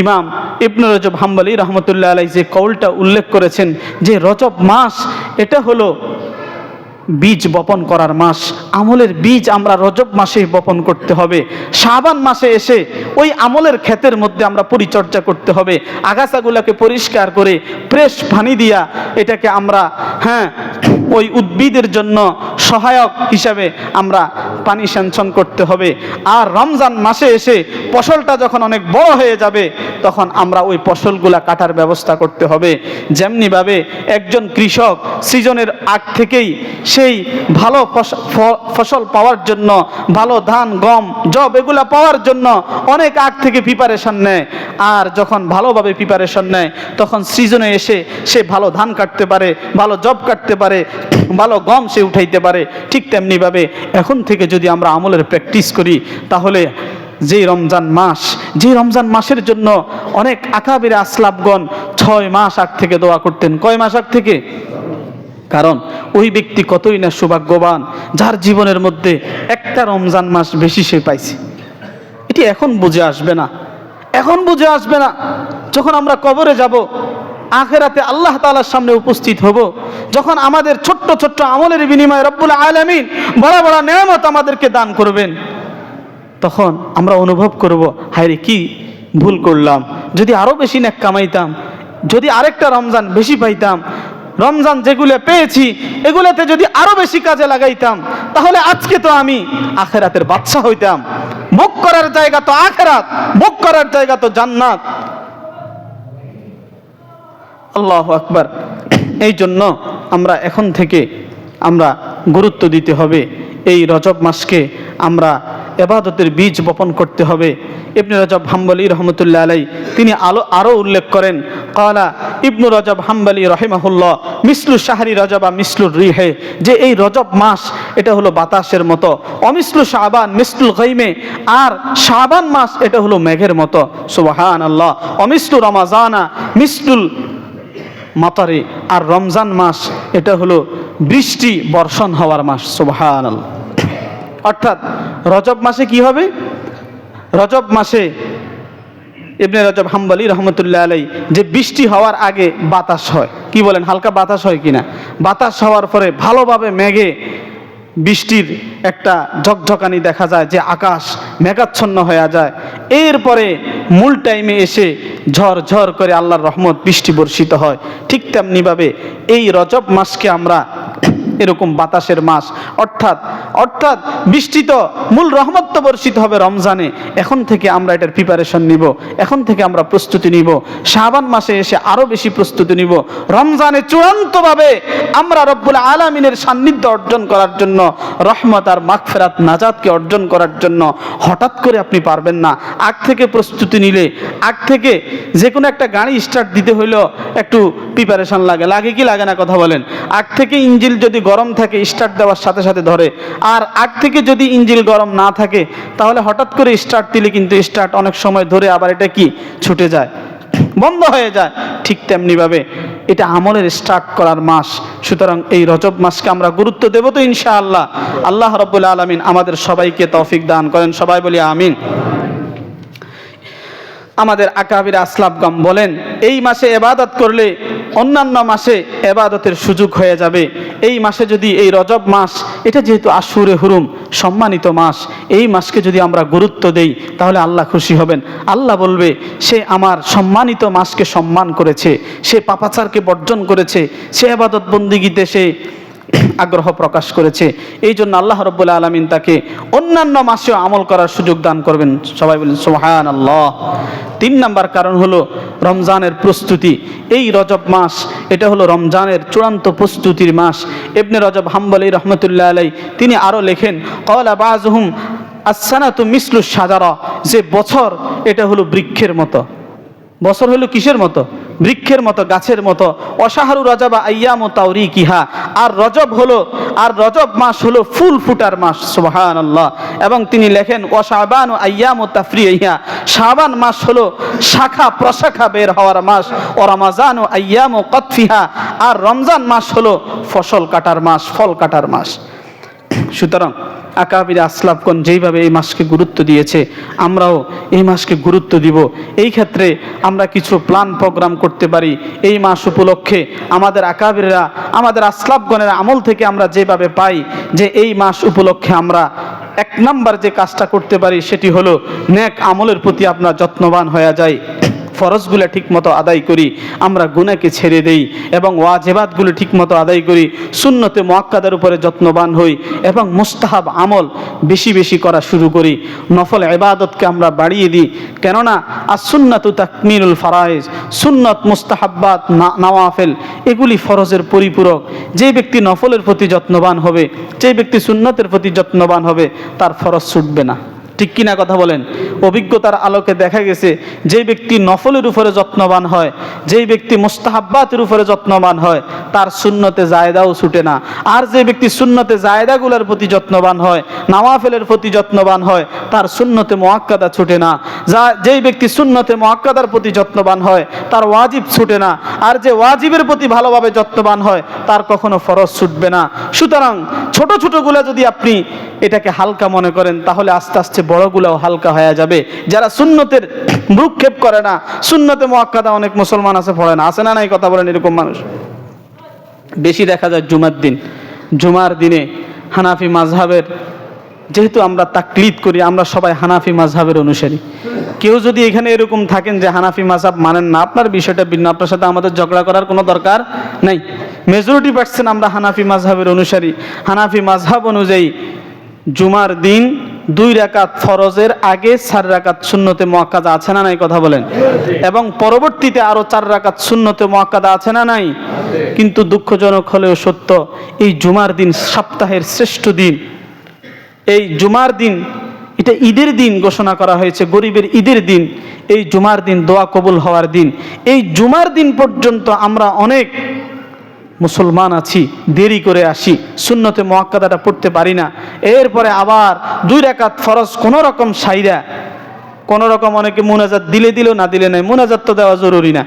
ইমাম ইবনু রজব হাম্বলি রহমতুল্লাহ আলাইহি যে কওলটা উল্লেখ করেছেন যে রজব মাস এটা হলো বীজ বপন করার মাস, আমলের বীজ আমরা রজব মাসেই বপন করতে হবে। শাবান মাসে এসে ওই আমলের ক্ষেতের মধ্যে আমরা পরিচর্যা করতে হবে, আগাছাগুলোকে পরিষ্কার করে ফ্রেশ পানি দিয়া এটাকে আমরা ওই উদ্ভিদের জন্য সহায়ক হিসাবে আমরা পানি সেচন করতে হবে। আর রমজান মাসে এসে ফসলটা যখন অনেক বড় হয়ে যাবে তখন আমরা ওই ফসলগুলা কাটার ব্যবস্থা করতে হবে। যেমনিভাবে একজন কৃষক সিজনের আগ থেকেই সেই ভালো ফসল পাওয়ার জন্য, ভালো ধান, গম, জব এগুলা পাওয়ার জন্য অনেক আগ থেকে প্রিপারেশন নেয়। আর যখন ভালোভাবে প্রিপারেশন নেয় তখন সিজনে এসে সে ভালো ধান কাটতে পারে, ভালো জব কাটতে পারে, ভালো গম সে উঠাইতে পারে। ঠিক তেমনিভাবে এখন থেকে যদি আমরা আমলের প্র্যাকটিস করি তাহলে যে রমজান মাসের জন্য অনেক আকাবিরে আসলাফগণ 6 মাস আগ থেকে দোয়া করতেন। কয় মাস আগ থেকে? কারণ ওই ব্যক্তি কতই না সৌভাগ্যবান যার জীবনের মধ্যে একটা রমজান মাস বেশি সে পাইছে। এটি এখন বুঝে আসবে না, যখন আমরা কবরে যাব, আখিরাতে আল্লাহ তাআলার সামনে উপস্থিত হব, যখন আমাদের ছোট্ট ছোট্ট আমলের বিনিময়ে রব্বুল আলামিন বড় বড় নেয়ামত আমাদেরকে দান করবেন, তখন আমরা অনুভব করব, হায়রে কি ভুল করলাম, যদি আরো বেশি নেক কামাইতাম, যদি আরেকটা রমজান বেশি পাইতাম, রমজান যেগুলো পেয়েছি এগুলোতে যদি আরো বেশি কাজে লাগাইতাম, তাহলে আজকে তো আমি আখিরাতের বাদশা হইতাম। ভোগ করার জায়গা তো আখিরাত, ভোগ করার জায়গা তো জান্নাত। আল্লাহু আকবার। এই জন্য আমরা এখন থেকে আমরা গুরুত্ব দিতে হবে, এই রজব মাসকে আমরা ইবাদতের বীজ বপন করতে হবে। ইবনে রজব হাম্বলি রহমতুল্লাহ আলাই তিনি আরও উল্লেখ করেন, ক্বালা ইবনু রজব হাম্বলি রহিমাহুল্লাহ মিসলু শাহরি রজবা মিসলুর রিহে, যে এই রজব মাস এটা হলো বাতাসের মতো, অমিসলু শাবান মিসলুল গাইমে, আর শাবান মাস এটা হলো মেঘের মতো, সুবহানাল্লাহ, অমিসলু রমাজানা মিসলুল মাতারে, আর রমজান মাস এটা হলো বৃষ্টি বর্ষণ হওয়ার মাস, সুবহানাল্লাহ। অর্থাৎ রজব মাসে কি হবে? রজব মাসে ইবনে রজব হাম্বলি রহমতুল্লাহ আলাই যে বৃষ্টি হওয়ার আগে বাতাস হয়, কি বলেন, হালকা বাতাস হয় কিনা? বাতাস হওয়ার পরে ভালোভাবে মেঘে বৃষ্টির একটা ঝকঝকানি দেখা যায়, যে আকাশ মেঘাচ্ছন্ন হয়ে যায়। এরপরে মূল টাইমে এসে ঝড় করে আল্লাহর রহমত বৃষ্টি বর্ষিত হয়। ঠিক তেমনিভাবে এই রজব মাসকে আমরা এরকম বাতাসের মাস, অর্থাৎ বৃষ্টি তো মূল রহমত তো বর্ষিত হবে রমজানে। এখন থেকে আমরা এটার প্রিপারেশন নিব, এখন থেকে আমরা প্রস্তুতি নিব, শাবান মাসে এসে আরো বেশি প্রস্তুতি নিব। রমজানে চূড়ান্তভাবে আমরা রব্বুল আলামিনের সান্নিধ্য অর্জন করার জন্য, রহমত আর মাগফিরাত নাজাতকে অর্জন করার জন্য হঠাৎ করে আপনি পারবেন না। আগ থেকে প্রস্তুতি নিলে, আগ থেকে যে কোনো একটা গাড়ি স্টার্ট দিতে হইলেও একটু প্রিপারেশন লাগে কি লাগে না, কথা বলেন? আগ থেকে ইঞ্জিন যদি গরম থাকে স্টার্ট দেওয়ার সাথে সাথে ধরে, আর আগ থেকে যদি ইঞ্জিন গরম না থাকে তাহলে হঠাৎ করে স্টার্ট দিলে কিন্তু স্টার্ট অনেক সময় ধরে আবার এটা কি ছুটে যায়, বন্ধ হয়ে যায়। ঠিক তেমনিভাবে এটা আমলের স্টার্ট করার মাস। সুতরাং এই রজব মাসকে আমরা গুরুত্ব দেব তো ইনশাআল্লাহ। আল্লাহ রাব্বুল আলামিন আমাদের সবাইকে তৌফিক দান করেন, সবাই বলি আমিন। আমাদের আকাবির আসলাফগণ বলেন, এই মাসে ইবাদত করলে অন্যান্য মাসে ইবাদতের সুযোগ হয়ে যাবে। এই মাসে যদি, এই রজব মাস এটা যেহেতু আশুরে হুরুম, সম্মানিত মাস, এই মাসকে যদি আমরা গুরুত্ব দেই তাহলে আল্লাহ খুশি হবেন। আল্লাহ বলবে, সে আমার সম্মানিত মাসকে সম্মান করেছে, সে পাপাচারকে বর্জন করেছে, সে ইবাদত বন্দিগিতে সে আগ্রহ প্রকাশ করেছে। এই জন্য আল্লাহ রাব্বুল আলামিন তাকে অন্যান্য মাসেও আমল করার সুযোগ দান করবেন, সবাই বলেন সুবহানাল্লাহ। 3 নাম্বার কারণ হলো রমজানের প্রস্তুতি। এই রজব মাস এটা হলো রমজানের চূড়ান্ত প্রস্তুতির মাস। ইবনে রজব হাম্বলি রহমতুল্লাহ আলাই তিনি আরও লেখেন, ক্বালা বাযুহুম আস-সানাতু মিসলু শাজারা, যে বছর এটা হলো বৃক্ষের মতো। বছর হলো কিসের মতো? বৃক্ষের মতো, গাছের মতো। অশাহরু রজবা আইয়ামু তাওরিকিহা, আর রজব মাস হলো ফুল ফুটার মাস, সুবহানাল্লাহ। এবং তিনি লেখেন, ওয়াশাবানু আইয়ামু তাফরিহিহা, শাবান মাস হলো শাখা প্রশাখা বের হওয়ার মাস। ও রমাজানু আইয়ামু কতফিহা, আর রমজান মাস হলো ফসল কাটার মাস, ফল কাটার মাস। সুতরাং আকাবির আসলাফগণ যেইভাবে এই মাসকে গুরুত্ব দিয়েছে, আমরাও এই মাসকে গুরুত্ব দিব। এই ক্ষেত্রে আমরা কিছু প্ল্যান প্রোগ্রাম করতে পারি। এই মাস উপলক্ষে আমাদের আকাবিররা, আমাদের আসলাফগণের আমল থেকে আমরা যেভাবে পাই যে এই মাস উপলক্ষে আমরা এক নাম্বার যে কাজটা করতে পারি সেটি হলো নেক আমলের প্রতি আমরা যত্নবান হয়ে যাই, ফরজগুলো ঠিকমতো আদায় করি, আমরা গুনাহকে ছেড়ে দেই এবং ওয়াজিবাতগুলো ঠিকমতো আদায় করি, সুন্নতে মুআক্কাদার উপরে যত্নবান হই এবং মুস্তাহাব আমল বেশি বেশি করা শুরু করি, নফল ইবাদতকে আমরা বাড়িয়ে দিই। কেননা as-সুন্নাতু তাকমিলুল ফারাইজ, সুন্নত, মুস্তাহাব্বাত, নওয়াফিল এগুলি ফরজের পরিপূরক। যে ব্যক্তি নফলের প্রতি যত্নবান হবে, যে ব্যক্তি সুন্নতের প্রতি যত্নবান হবে, তার ফরজ ছুটবে না। ঠিক কিনা কথা বলেন? অভিজ্ঞতার আলোকে দেখা গেছে যে ব্যক্তি নফলের উপরে যত্নবান হয়, যেই ব্যক্তি মুস্তাহাব্বাতের উপরে যত্নবান হয়, তার সুন্নতে জায়েদাও ছুটে না। আর যে ব্যক্তি সুন্নতে জায়েদাগুলোর প্রতি যত্নবান হয়, নওয়াফিলের প্রতি যত্নবান হয়, তার সুন্নতে মুআক্কাদা ছুটে না। যেই ব্যক্তি সুন্নতে মুআক্কাদার প্রতি যত্নবান হয়, তার ওয়াজিব ছুটে না। আর যে ওয়াজিবের প্রতি ভালোভাবে যত্নবান হয়, তার কখনো ফরজ ছুটবে না। সুতরাং ছোট ছোটগুলো যদি আপনি এটাকে হালকা মনে করেন, তাহলে আস্তে আস্তে বড়গুলোও হালকা হয়ে যাবে। যারা সুন্নতের ভ্রুক্ষেপ করে না, সুন্নতে মুআক্কাদা অনেক মুসলমান আছে, পড়ে না, আছে না নাই কথা বলেন? এরকম মানুষ বেশি দেখা যায় জুমার দিন। জুমার দিনে হানাফি মাযহাবের, যেহেতু আমরা তাকলিদ করি, আমরা সবাই হানাফি মাযহাবের অনুসারী। কেউ যদি এখানে এরকম থাকেন যে হানাফি মাযহাব মানেন না, আপনার বিষয়টা ভিন্ন, আপনার সাথে আমাদের ঝগড়া করার কোনো দরকার নাই। মেজরিটি পার্সেন্ট আমরা হানাফি মাযহাবের অনুসারী। হানাফি মাযহাব অনুযায়ী জুমার দিন 2 রাকাত ফরজের আগে 4 রাকাত সুন্নতে মুআক্কাদা আছে না নাই কথা বলেন? এবং পরবর্তীতে আরো 4 রাকাত সুন্নতে মুআক্কাদা আছে না নাই? কিন্তু দুঃখজনক হলেও সত্য, এই জুমার দিন সপ্তাহের শ্রেষ্ঠ দিন। এই জুমার দিন, এটা ঈদের দিন ঘোষণা করা হয়েছে, গরিবের ঈদের দিন। এই জুমার দিন দোয়া কবুল হওয়ার দিন। এই জুমার দিন পর্যন্ত আমরা অনেক মুসলমান আছি, দেরি করে আসি, সুন্নতে মুআক্কাদাটা পড়তে পারি না। এরপরে আবার 2 রাকাত ফরজ কোনো রকম সাইরা, কোনো রকম, অনেকে মুনাজাত দিলে দিল, না দিলে নাই। মুনাজাত তো দেওয়া জরুরি না,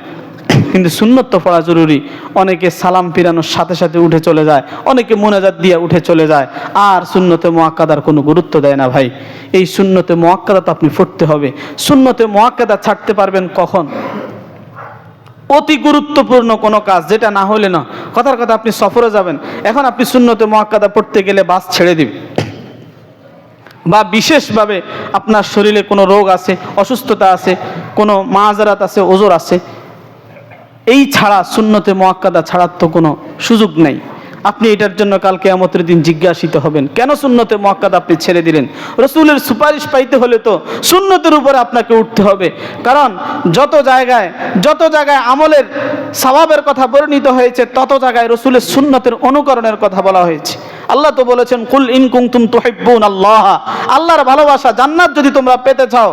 কিন্তু সুন্নত তো পড়া জরুরি। অনেকে সালাম ফিরানোর সাথে সাথে উঠে চলে যায়, অনেকে মুনাজাত দিয়ে উঠে চলে যায়, আর সুন্নতে মুআক্কাদার কোনো গুরুত্ব দেয় না। ভাই, এই সুন্নতে মুআক্কাদা তো আপনি পড়তে হবে। সুন্নতে মুআক্কাদা ছাড়তে পারবেন কখন? অতি গুরুত্বপূর্ণ কোনো কাজ, যেটা না হলে না। কথার কথা, আপনি সফরে যাবেন, এখন আপনি সুন্নতে মুআক্কাদা পড়তে গেলে বাস ছেড়ে দিবে, বা বিশেষভাবে আপনার শরীরে কোনো রোগ আছে, অসুস্থতা আছে, কোনো মাযরাত আছে, ওজর আছে, এই ছাড়া সুন্নতে মুআক্কাদা ছাড়ার তো কোনো সুযোগ নেই। আপনি এটার জন্য কাল কিয়ামতের দিন জিজ্ঞাসিত হবেন, কেন সুন্নতে মুআক্কাদা আপনি ছেড়ে দিলেন? রাসূলের সুপারিশ পাইতে হলে তো সুন্নতের উপরে আপনাকে উঠতে হবে। কারণ যত জায়গায় আমলের সওয়াবের কথা বর্ণিত হয়েছে, তত জায়গায় রাসূলের সুন্নতের অনুকরণের কথা বলা হয়েছে। আল্লাহ তো বলেছেন, কুল ইন কুনতুম তুহিব্বুনাল্লাহ, আল্লাহর ভালোবাসা, জান্নাত যদি তোমরা পেতে চাও,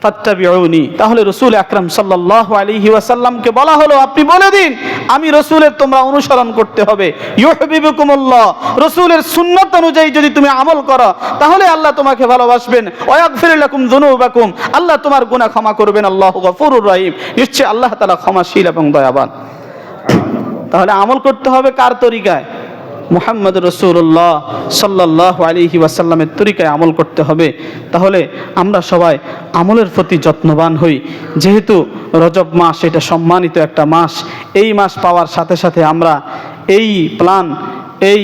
ফাত্তাবিউনি, তাহলে রাসূল আকরাম সাল্লাল্লাহু আলাইহি ওয়াসাল্লামকে বলা হলো, আপনি বলে দিন আমি রাসূলের তোমরা অনুসরণ করতে হবে। ইউহিব্বুকুমুল্লাহ, রাসূলের সুন্নাত অনুযায়ী যদি তুমি আমল করো, তাহলে আল্লাহ তোমাকে ভালোবাসবেন। ওয়া ইয়াগফির লাকুম যুনুবাকুম, আল্লাহ তোমার গুনাহ ক্ষমা করবেন। আল্লাহু গফুরুর রহিম, নিশ্চয় আল্লাহ তাআলা ক্ষমাশীল এবং দয়াবান। তাহলে আমল করতে হবে কার তরিকায়? মুহাম্মদ রাসূলুল্লাহ সাল্লাল্লাহু আলাইহি ওয়াসাল্লামের তরিকায় আমল করতে হবে। তাহলে আমরা সবাই আমলের প্রতি যত্নবান হই। যেহেতু রজব মাস, এটা সম্মানিত একটা মাস, এই মাস পাওয়ার সাথে সাথে আমরা এই প্ল্যান, এই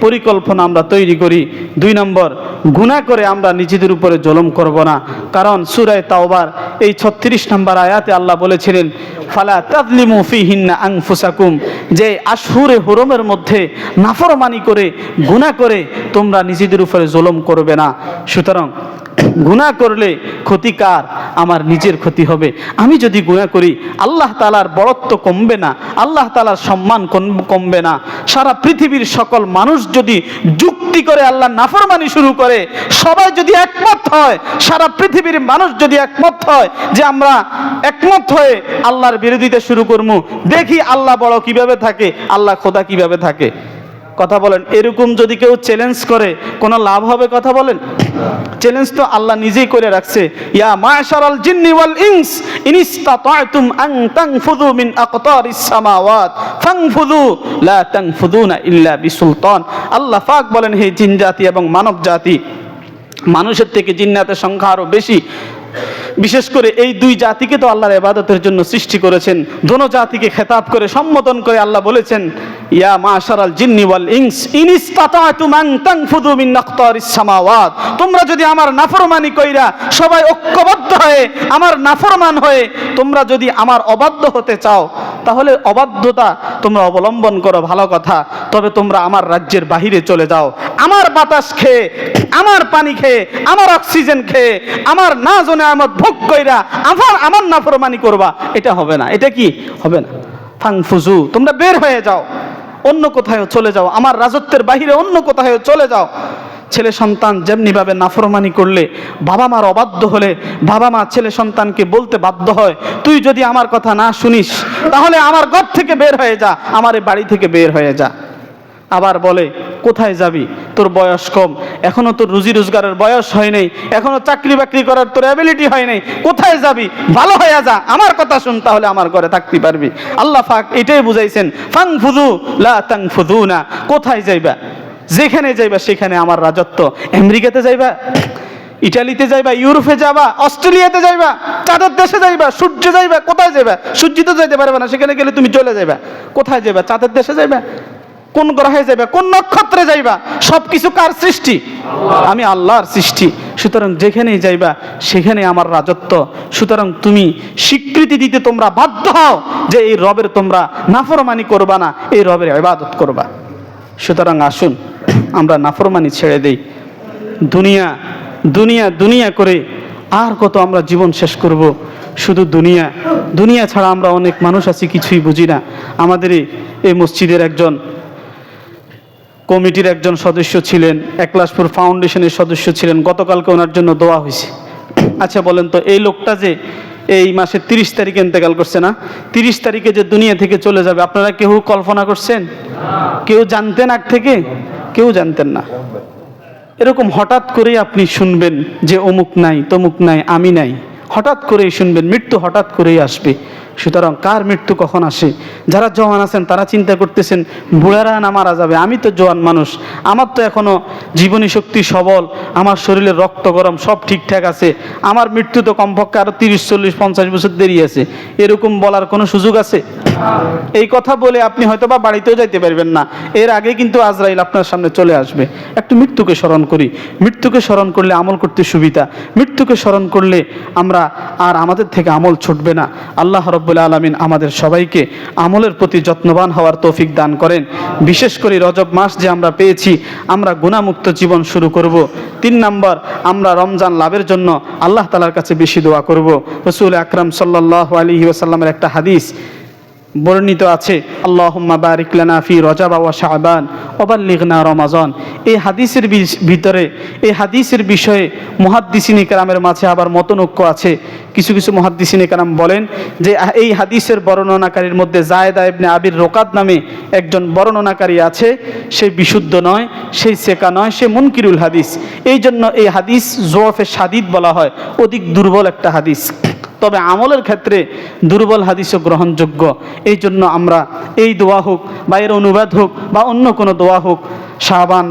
পরিকল্পনা আমরা তৈরি করি। 2 নম্বর, গুনাহ করে আমরা নিজেদের উপরে জুলুম করব না। কারণ সূরা তাওবার এই 36 নম্বর আয়াতে আল্লাহ বলেছিলেন, ফালা তাযলিমু ফীহিন্না আনফুসাকুম, যে আশহুরে হুরমের মধ্যে নাফরমানি করে, গুনাহ করে তোমরা নিজেদের উপরে জুলুম করবে না। সুতরাং গুনাহ করলে ক্ষতিকার, আমার নিজের ক্ষতি হবে। আমি যদি গুনাহ করি, আল্লাহ তাআলার বড়ত্ব কমবে না, আল্লাহ তাআলার সম্মান কমবে না। সারা পৃথিবীর সকল মানুষ যদি যুক্তি করে আল্লাহ নাফরমানি শুরু করে, সবাই যদি একমত হয়, সারা পৃথিবীর মানুষ যদি একমত হয় যে আমরা একমত হয়ে আল্লাহর বিরোধিতা শুরু করবো, দেখি আল্লাহ বড় কিভাবে থাকে, আল্লাহ খোদা কিভাবে থাকে। কথা বলেন, এরকম যদি কেউ চ্যালেঞ্জ করে কোনো লাভ হবে? কথা বলেন। চ্যালেঞ্জ তো আল্লাহ নিজেই করে রাখছে, ইয়া মাশারাল জিন্নি ওয়াল ইনস ইনিসতাতা'তুম আন তানফুযু মিন আকতারিস সামাওয়াত ফানফুযু লা তানফুযুনা ইল্লা বিসুলতান। আল্লাহ পাক বলেন, হে জিন জাতি এবং মানব জাতি, মানুষের থেকে জিন্নাতের সংখ্যা আরো বেশি, বিশেষ করে এই দুই জাতিকে তো আল্লাহর ইবাদতের জন্য সৃষ্টি করেছেন। দোনো জাতিকে খেতাব করে সম্বোধন করে আল্লাহ বলেছেন, ইয়া মাশারাল জিন্নি ওয়াল ইনস ইনিসতাতা'তুম আন তানফুযু মিন আকতারিস সামাওয়াত। তোমরা যদি আমার নাফরমানি কইরা সবাই ঐক্যবদ্ধ হয়ে আমার নাফরমান হয়ে তোমরা যদি আমার অবাধ্য হতে চাও, তাহলে অবাধ্যতা তোমরা অবলম্বন করো, ভালো কথা। তবে তোমরা আমার রাজ্যের বাহিরে চলে যাও, আমার বাতাস খেয়ে, আমার পানি খেয়ে, আমার অক্সিজেন খেয়ে, আমার নাজ ও নেয়ামত ভোগ কইরা আমার নাফরমানি করবা, এটা হবে না। এটা কি হবে না? ফাংফুজু, তোমরা বের হয়ে যাও, অন্য কোথাও চলে যাও, আমার রাজত্বের বাহিরে অন্য কোথাও চলে যাও। ছেলে সন্তান যেমনিভাবে নাফরমানি করলে, বাবা মার অবাধ্য হলে বাবা মা ছেলে সন্তানকে বলতে বাধ্য হয়, তুই যদি আমার কথা না শুনিস তাহলে আমার ঘর থেকে বের হয়ে যা, আমার এই বাড়ি থেকে বের হয়ে যা। আবার বলে, কোথায় যাবি? তোর বয়স কম, এখনো তোর রুজি রোজগারের বয়স হয় নাই, এখনো চাকরি বাকরি করার তোর অ্যাবিলিটি হয় নাই, কোথায় যাবি? ভালো হয়ে যা, আমার কথা শুন, তাহলে আমার ঘরে থাকতে পারবি। আল্লাহ পাক এটাই বুঝাইছেন, ফাংফুযু লা তানফুযুনা। কোথায় যাইবা? যেখানে যাইবা সেখানে আমার রাজত্ব। আমেরিকাতে যাইবা, ইটালিতে যাইবা, ইউরোপে যাবা, অস্ট্রেলিয়াতে যাইবা, চাঁদের দেশে যাইবা, সূর্যে যাইবা, কোথায় যাইবা? সূর্য তো যাইতে পারবে না, সেখানে গেলে তুমি চলে যাইবা। কোথায় যাইবা? চাঁদের দেশে যাইবা? কোন গ্রহে যাইবা? কোন নক্ষত্রে যাইবা? সবকিছু কার সৃষ্টি? আমি আল্লাহর সৃষ্টি। সুতরাং যেখানেই যাইবা সেখানে আমার রাজত্ব। সুতরাং তুমি স্বীকৃতি দিতে তোমরা বাধ্য হও যে এই রবের তোমরা নাফরমানি করবা না, এই রবের ইবাদত করবা। সুতরাং আসুন আমরা নাফরমানি ছেড়ে দেই। দুনিয়া দুনিয়া দুনিয়া করে আর কত আমরা জীবন শেষ করব? শুধু দুনিয়া দুনিয়া ছাড়া আমরা অনেক মানুষ আছি, কিছুই বুঝি না। আমাদের এই মসজিদের একজন কমিটির একজন সদস্য ছিলেন, একলাশপুর ফাউন্ডেশনের সদস্য ছিলেন, গতকালকে ওনার জন্য দোয়া হয়েছে। আচ্ছা বলেন তো, এই লোকটা যে এই মাসের 30 তারিখে ইন্তেকাল করছে না, 30 তারিখে যে দুনিয়া থেকে চলে যাবে, আপনারা কেউ কল্পনা করছেন? কেউ জানতেন আগ থেকে? কেউ জানতেন না। এরকম হঠাৎ করেই আপনি শুনবেন যে অমুক নাই, তমুক নাই, আমি নাই, হঠাৎ করেই শুনবেন, মৃত্যু হঠাৎ করেই আসবে। সুতরাং কার মৃত্যু কখন আসে? যারা জওয়ান আছেন তারা চিন্তা করতেছেন, বুড়ারা না মারা যাবে, আমি তো জওয়ান মানুষ, আমার তো এখনো জীবনী শক্তি সবল, আমার শরীরের রক্ত গরম সব ঠিকঠাক আছে, আমার মৃত্যু তো কমপক্ষে আরো 30, 40, 50 বছর দেরি আছে। এরকম বলার কোনো সুযোগ আছে? এই কথা বলে আপনি হয়তো বা বাড়িতেও যাইতে পারবেন না, এর আগে কিন্তু আজরাইল আপনার সামনে চলে আসবে। একটু মৃত্যুকে স্মরণ করি। মৃত্যুকে স্মরণ করলে আমল করতে সুবিধা, মৃত্যুকে স্মরণ করলে আমরা আর আমাদের থেকে আমল ছুটবে না। আল্লাহ রাব্বুল আলামিন আমাদের সবাইকে আমলের প্রতি যত্নবান হওয়ার তৌফিক দান করেন। বিশেষ করে রজব মাস যে আমরা পেয়েছি, আমরা গুনাহমুক্ত জীবন শুরু করব। 3 নম্বর, আমরা রমজান লাভের জন্য আল্লাহ তাআলার কাছে বেশি দোয়া করব। রাসূল আকরাম সাল্লাল্লাহু আলাইহি ওয়াসাল্লামের একটা হাদিস বর্ণিত আছে, আল্লাহুম্মা বারিক লানা ফি রজব ওয়া শাবান ওয়া বাল্লিগনা রমাজান। এই হাদিসের ভিতরে, এই হাদিসের বিষয়ে মুহাদ্দিসিনে কেরামের মাঝে আবার মতনৈক্য আছে। কিছু কিছু মুহাদ্দিসিনে কেরাম বলেন যে এই হাদিসের বর্ণনাকারীর মধ্যে জায়েদা ইবনে আবির রোকাত নামে একজন বর্ণনাকারী আছে, সে বিশুদ্ধ নয়, সেই সেকা নয়, সে মুনকিরুল হাদিস। এই জন্য এই হাদিস জোয়াফে শাদীদ বলা হয়, অধিক দুর্বল একটা হাদিস। তবে আমলের ক্ষেত্রে দুর্বল হাদিসও গ্রহণযোগ্য। এই জন্য আমরা এই দোয়া হোক বা এর অনুবাদ হোক বা অন্য কোনো দোয়া হোক, শাবান,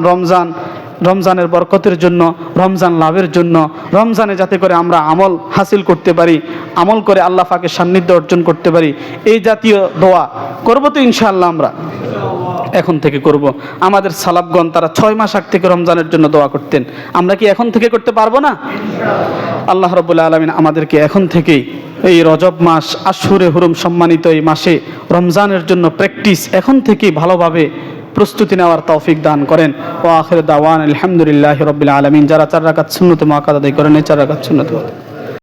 রমজানের বরকতের জন্য, রমজান লাভের জন্য, রমজানে যাতে করে আমরা আমল হাসিল করতে পারি, আমল করে আল্লাহ পাকের সান্নিধ্য অর্জন করতে পারি, এই জাতীয় দোয়া করব তো ইনশাআল্লাহ। আমরা এখন থেকে করব। আমাদের সালাফগণ তারা 6 মাস আগ থেকে রমজানের জন্য দোয়া করতেন, আমরা কি এখন থেকে করতে পারবো না? আল্লাহ রাব্বুল আলামিন আমাদেরকে এখন থেকেই এই রজব মাস, আশহুরে হুরুম সম্মানিত এই মাসে রমজানের জন্য প্র্যাকটিস এখন থেকেই ভালোভাবে প্রস্তুতি নেওয়ার তৌফিক দান করেন। ওয়া আখিরু দাওয়ানা আলহামদুলিল্লাহি রাব্বিল আলামিন। যারা 4 রাকাত সুন্নত মুআক্কাদা আদায় করেন, এই 4 রাকাত সুন্নত